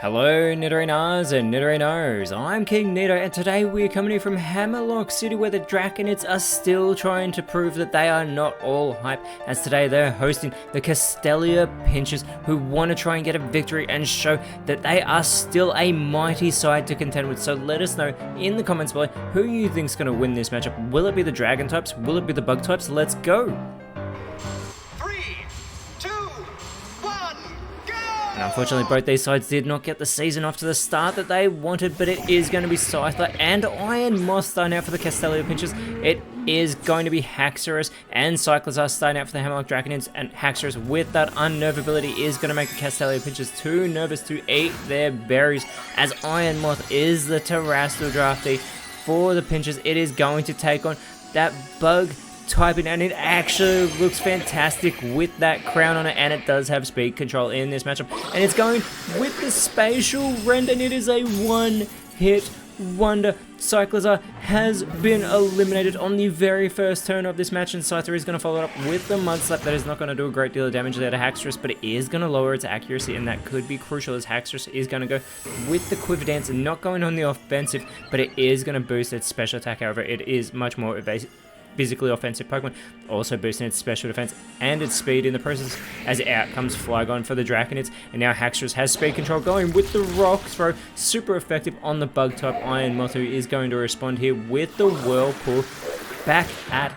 Hello Nidorinas and Nidorinos, I'm King Nido and today we're coming in from Hammerlock City where the Draconids are still trying to prove that they are not all hype, as today they're hosting the Castelia Pinchers who want to try and get a victory and show that they are still a mighty side to contend with. So let us know in the comments below who you think's going to win this matchup. Will it be the Dragon types? Will it be the Bug types? Let's go! And unfortunately both these sides did not get the season off to the start that they wanted, but it is going to be Scyther and Iron Moth starting out for the Castelia Pinchers. It is going to be Haxorus and Cyclizar starting out for the Hammerlock Draconids, and Haxorus with that unnerve ability is going to make the Castelia Pinchers too nervous to eat their berries, as Iron Moth is the Terrestrial draftee for the Pinchers. It is going to take on that Bug typing, and it actually looks fantastic with that crown on it, and it does have speed control in this matchup, and it's going with the spatial rend, and it is a one-hit wonder. Cyclizar has been eliminated on the very first turn of this match, and Scyther is going to follow it up with the Mud Slap. That is not going to do a great deal of damage there to Haxorus, but it is going to lower its accuracy, and that could be crucial as Haxorus is going to go with the Quiver Dance, not going on the offensive, but it is going to boost its special attack. However, it is much more evasive, physically offensive Pokemon, also boosting its special defense and its speed in the process, as out comes Flygon for the Draconids, and now Haxorus has speed control going with the Rock Throw, super effective on the Bug type. Iron Moth is going to respond here with the Whirlpool back at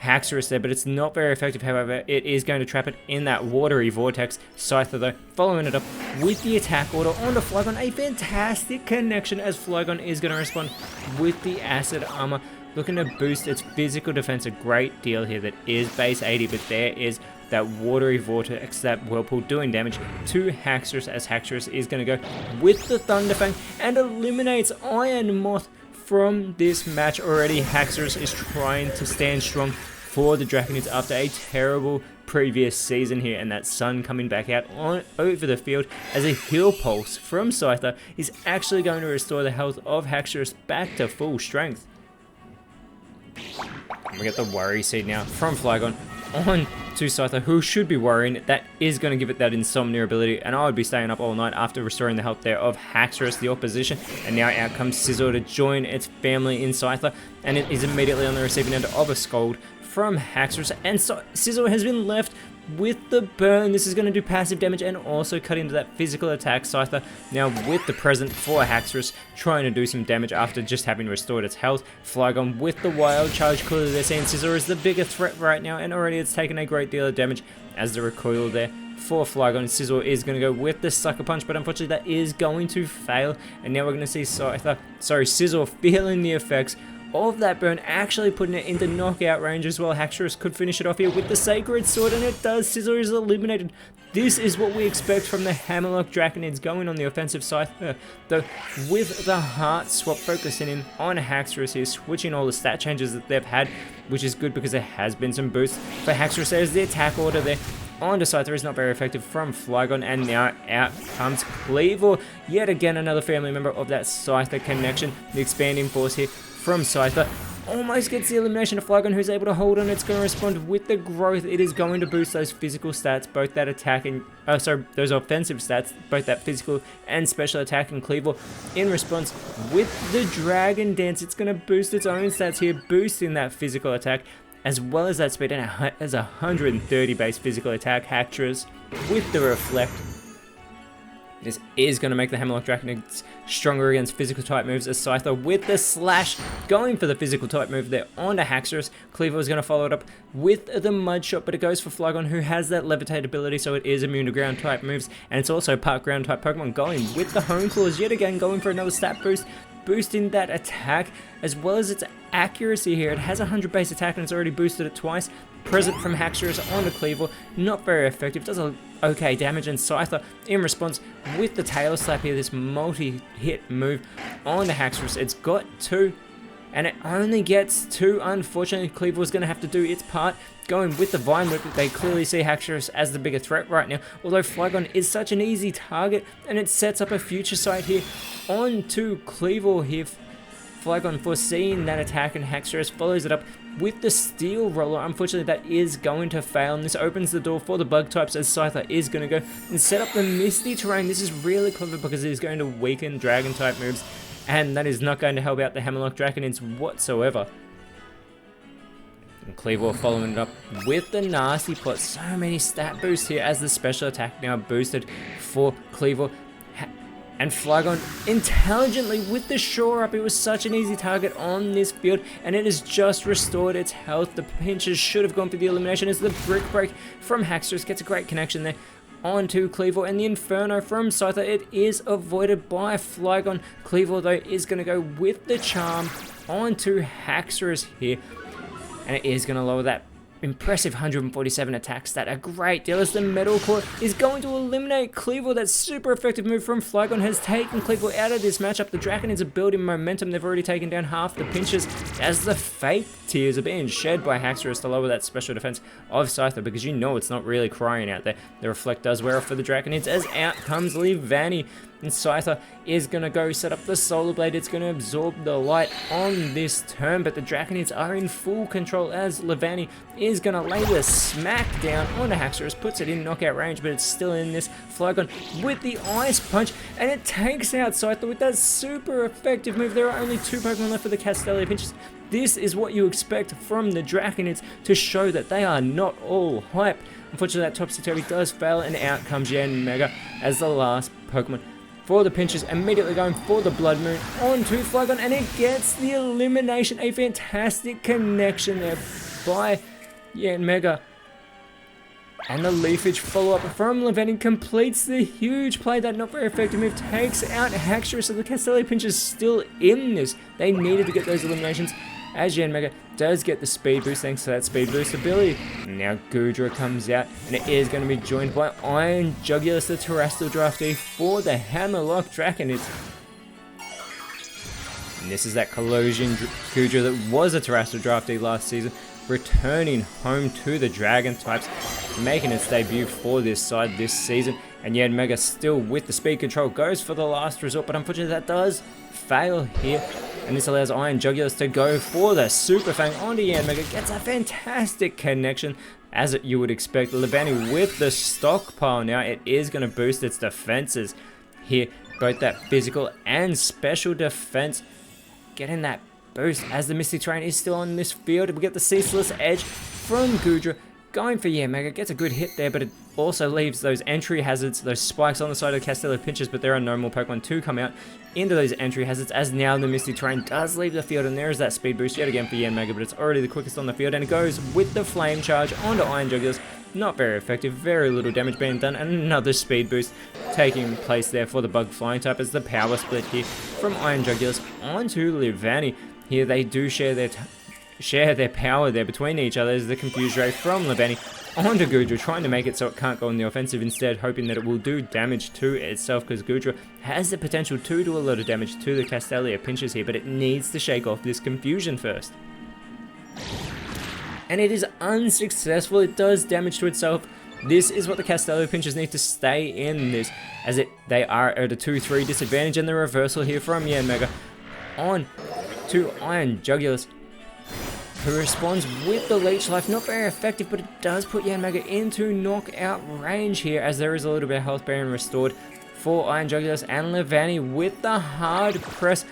Haxorus there, but it's not very effective. However, it is going to trap it in that watery vortex. Scyther though, following it up with the attack order onto Flygon, a fantastic connection as Flygon is going to respond with the Acid Armor, looking to boost its physical defense a great deal here. That is base 80, but there is that watery vortex, that Whirlpool doing damage to Haxorus, as Haxorus is going to go with the Thunderfang and eliminates Iron Moth from this match already. Haxorus is trying to stand strong for the Draconids after a terrible previous season here, and that sun coming back out over the field as a heal pulse from Scyther is actually going to restore the health of Haxorus back to full strength. We get the Worry Seed now from Flygon on to Scyther, who should be worrying. That is going to give it that Insomnia ability, and I would be staying up all night after restoring the health there of Haxorus, the opposition. And now out comes Scizor to join its family in Scyther, and it is immediately on the receiving end of a Scold from Haxorus, and Scizor has been left with the burn. This is going to do passive damage and also cut into that physical attack. Scyther now with the present for Haxorus, trying to do some damage after just having restored its health. Flygon with the Wild Charge. Clearly they're saying Scizor is the bigger threat right now, and already it's taken a great deal of damage as the recoil there for Flygon. Scizor is going to go with the Sucker Punch, but unfortunately that is going to fail, and now we're going to see Scizor feeling the effects of that burn, actually putting it into knockout range as well. Haxorus could finish it off here with the Sacred Sword, and it does. Scizor is eliminated. This is what we expect from the Hammerlock Draconids going on the offensive side, though with the Heart Swap focusing in on Haxorus here, switching all the stat changes that they've had, which is good because there has been some boosts for Haxorus. There's the attack order there onto Scyther is not very effective from Flygon, and now out comes Kleavor, yet again another family member of that Scyther connection. The Expanding Force here from Scyther almost gets the elimination of Flygon, who's able to hold on. It's going to respond with the Growth. It is going to boost those physical stats, both that attack and those offensive stats, both that physical and special attack. And Kleavor in response with the Dragon Dance, it's going to boost its own stats here, boosting that physical attack as well as that speed, and it has 130 base physical attack. Haxorus with the Reflect. This is going to make the Hammerlock Draconids stronger against physical type moves, as Scyther with the Slash going for the physical type move there onto Haxorus. Kleavor is going to follow it up with the Mud Shot, but it goes for Flygon, who has that Levitate ability, so it is immune to ground type moves, and it's also part ground type Pokemon. Going with the Hone Claws yet again, going for another stat boost, boosting that attack as well as its accuracy here. It has 100 base attack and it's already boosted it twice. Present from Haxorus onto Kleavor, not very effective, does a okay damage, and Scyther in response with the Tail Slap here, this multi-hit move onto Haxorus. It's got 2, and it only gets 2. Unfortunately, Kleavor is going to have to do its part, going with the Vine Whip. They clearly see Haxorus as the bigger threat right now, although Flygon is such an easy target, and it sets up a future sight here onto Kleavor here. Flygon foreseeing that attack, and Haxorus follows it up with the Steel Roller. Unfortunately, that is going to fail, and this opens the door for the Bug types as Scyther is going to go and set up the Misty Terrain. This is really clever because it is going to weaken Dragon type moves, and that is not going to help out the Hammerlock Draconids whatsoever. And Kleavor following it up with the Nasty Plot. So many stat boosts here as the special attack now boosted for Kleavor. And Flygon intelligently with the Shore Up. It was such an easy target on this field, and it has just restored its health. The Pinchers should have gone for the elimination as the Brick Break from Haxorus gets a great connection there onto Kleavor, and the Inferno from Scyther. It is avoided by Flygon. Kleavor though is going to go with the Charm onto Haxorus here, and it is going to lower that impressive 147 attack stat a great deal as the Metal Core is going to eliminate Kleavor. That super effective move from Flygon has taken Kleavor out of this matchup. The Draconids are building momentum. They've already taken down half the Pinchers as the Fake Tears are being shed by Haxorus to lower that special defense of Scyther, because you know it's not really crying out there. The Reflect does wear off for the Draconids as out comes Leavanny. And Scyther is going to go set up the Solar Blade. It's going to absorb the light on this turn, but the Draconids are in full control as Leavanny is going to lay the smack down onto Haxorus, puts it in knockout range, but it's still in this. Flygon with the Ice Punch, and it takes out Scyther with that super effective move. There are only 2 Pokemon left for the Castelia Pinchers. This is what you expect from the Draconids to show that they are not all hype. Unfortunately, that Topsy-Turvy does fail, and out comes Yanmega as the last Pokemon for the Pinchers, immediately going for the Blood Moon onto Flygon, and it gets the elimination. A fantastic connection there by Yanmega. And the Leafage follow-up from Leavanny completes the huge play. That not very effective move takes out Haxorus, so the Castelia Pinchers still in this. They needed to get those eliminations as Yanmega does get the speed boost thanks to that speed boost ability. Now Goodra comes out, and it is going to be joined by Iron Jugulis, the Terrestrial draftee for the Hammerlock Draconids. And this is that Collision Goodra that was a Terrestrial draftee last season, returning home to the Dragon types, making its debut for this side this season. And Yanmega still with the speed control goes for the last resort, but unfortunately that does fail here. And this allows Iron Jugulis to go for the Super Fang onto Yanmega. Gets a fantastic connection, as you would expect. Leavanny with the Stockpile now. It is going to boost its defenses here. Both that physical and special defense getting that boost as the Misty Terrain is still on this field. We get the Ceaseless Edge from Goodra. Going for Yanmega, gets a good hit there, but it also leaves those entry hazards, those spikes on the side of the Castelia Pinchers, but there are no more Pokemon to come out into those entry hazards, as now the Misty Terrain does leave the field, and there is that speed boost yet again for Yanmega, but it's already the quickest on the field, and it goes with the Flame Charge onto Iron Jugulis. Not very effective, very little damage being done, and another speed boost taking place there for the Bug Flying type as the Power Split here from Iron Jugulis onto Leavanny. Here they do share their power there between each other as the Confuse Ray from Leavanny onto Goodra, trying to make it so it can't go on the offensive, instead hoping that it will do damage to itself, because Goodra has the potential to do a lot of damage to the Castelia Pinchers here, but it needs to shake off this confusion first. And it is unsuccessful. It does damage to itself. This is what the Castelia Pinchers need to stay in this, as they are at a 2-3 disadvantage, and the reversal here from Yanmega on to Iron Jugulis, who responds with the Leech Life. Not very effective, but it does put Yanmega into knockout range here, as there is a little bit of health being restored for Iron Jugulis, and Leavanny with the hard press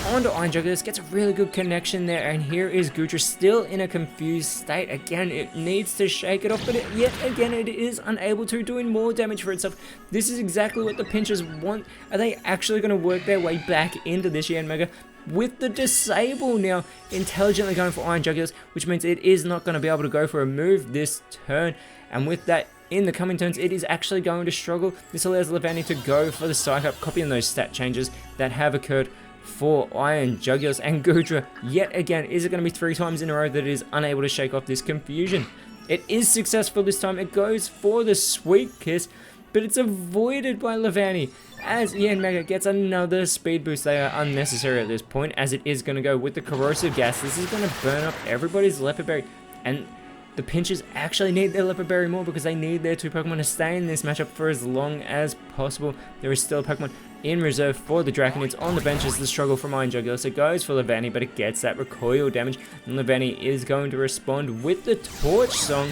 onto Iron Jugulis gets a really good connection there, and here is Goodra still in a confused state. Again, it needs to shake it off, but yet again it is unable to, doing more damage for itself. This is exactly what the Pinchers want. Are they actually going to work their way back into this Yanmega? With the Disable now intelligently going for Iron Jugulis, which means it is not going to be able to go for a move this turn, and with that in the coming turns it is actually going to struggle. This allows Leavanny to go for the Psych Up, copying those stat changes that have occurred for Iron Jugulis, and Goodra yet again, is it going to be 3 times in a row that it is unable to shake off this confusion? It is successful this time. It goes for the Sweet Kiss, but it's avoided by Leavanny as Yanmega gets another speed boost. They are unnecessary at this point, as it is going to go with the Corrosive Gas. This is going to burn up everybody's Leopard Berry, and The Pinchers actually need their Leopard Berry more because they need their 2 Pokemon to stay in this matchup for as long as possible. There is still a Pokemon in reserve for the Draconids on the bench as the struggle from Iron Jugular. So it goes for Leavanny, but it gets that recoil damage. And Leavanny is going to respond with the Torch Song.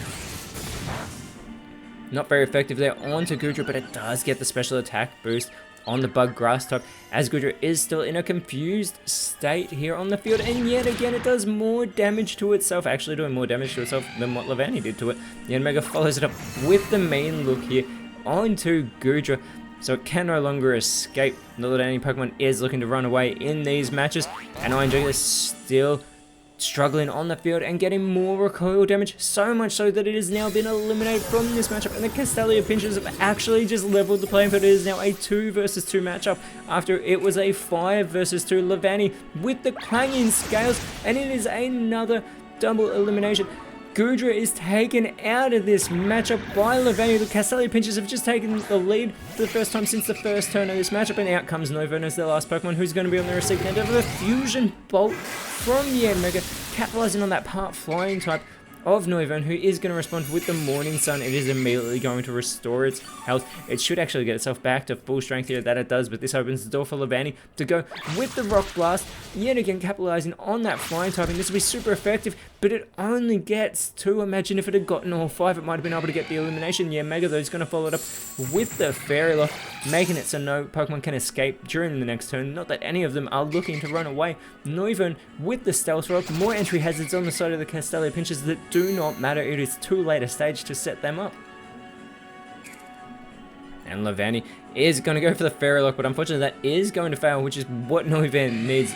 Not very effective there onto Goodra, but it does get the special attack boost on the Bug Grass type, as Goodra is still in a confused state here on the field, and yet again it does more damage to itself, actually doing more damage to itself than what Leavanny did to it. Yanmega follows it up with the main look here onto Goodra, so it can no longer escape. Not that any Pokemon is looking to run away in these matches, and Iron Jugular is still struggling on the field and getting more recoil damage, so much so that it has now been eliminated from this matchup, and the Castelia Pinchers have actually just leveled the playing field. It is now a 2 versus 2 matchup after it was a 5 versus 2. Leavanny with the clanging scales, and it is another double elimination. Goodra is taken out of this matchup by Leavanny. The Castelia Pinchers have just taken the lead for the first time since the first turn of this matchup, and out comes Noivern as their last Pokemon, who's going to be on the receiving end of a Fusion Bolt from Yanmega, capitalizing on that part flying type of Noivern, who is going to respond with the Morning Sun. It is immediately going to restore its health. It should actually get itself back to full strength here, that it does, but this opens the door for Leavanny to go with the Rock Blast, yet again capitalizing on that flying typing. This will be super effective, but it only gets 2. Imagine if it had gotten all 5, it might have been able to get the elimination. Yanmega though is going to follow it up with the Fairy Lock, making it so no Pokemon can escape during the next turn. Not that any of them are looking to run away. Noivern with the Stealth Rock, more entry hazards on the side of the Castelia Pinchers that do not matter. It is too late a stage to set them up. And Leavanny is going to go for the Fairy Lock, but unfortunately that is going to fail, which is what Noivern needs.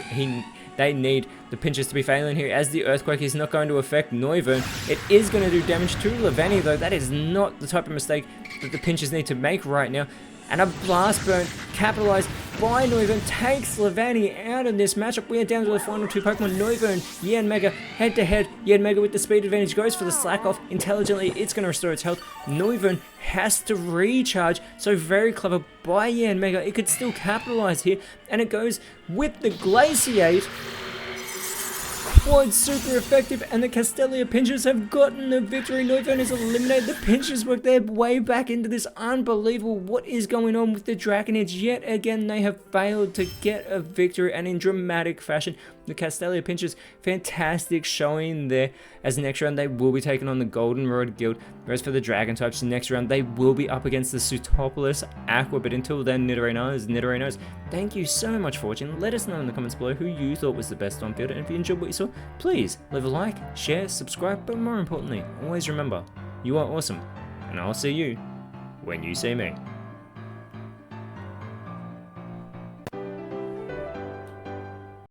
They need the Pinchers to be failing here, as the Earthquake is not going to affect Noivern. It is going to do damage to Leavanny though. That is not the type of mistake that the Pinchers need to make right now. And a Blast Burn capitalized by Noivern takes Leavanny out of this matchup. We are down to the final 2 Pokemon, Noivern, Yanmega, head to head. Yanmega with the speed advantage goes for the Slack Off. Intelligently, it's going to restore its health. Noivern has to recharge, so very clever by Yanmega. It could still capitalize here, and it goes with the Glaciate. Quad super effective, and the Castelia Pinchers have gotten the victory. Noivern is eliminated. The Pinchers work their way back into this. Unbelievable what is going on with the Draconids. Yet again, they have failed to get a victory, and in dramatic fashion. The Castelia Pinchers, fantastic showing there. As next round, they will be taking on the Goldenrod Guild. Whereas for the Dragon types, next round, they will be up against the Pseudopolis Aqua. But until then, Nidorainos, thank you so much for watching. Let us know in the comments below who you thought was the best on field. And if you enjoyed what you saw, please leave a like, share, subscribe. But more importantly, always remember, you are awesome. And I'll see you when you see me.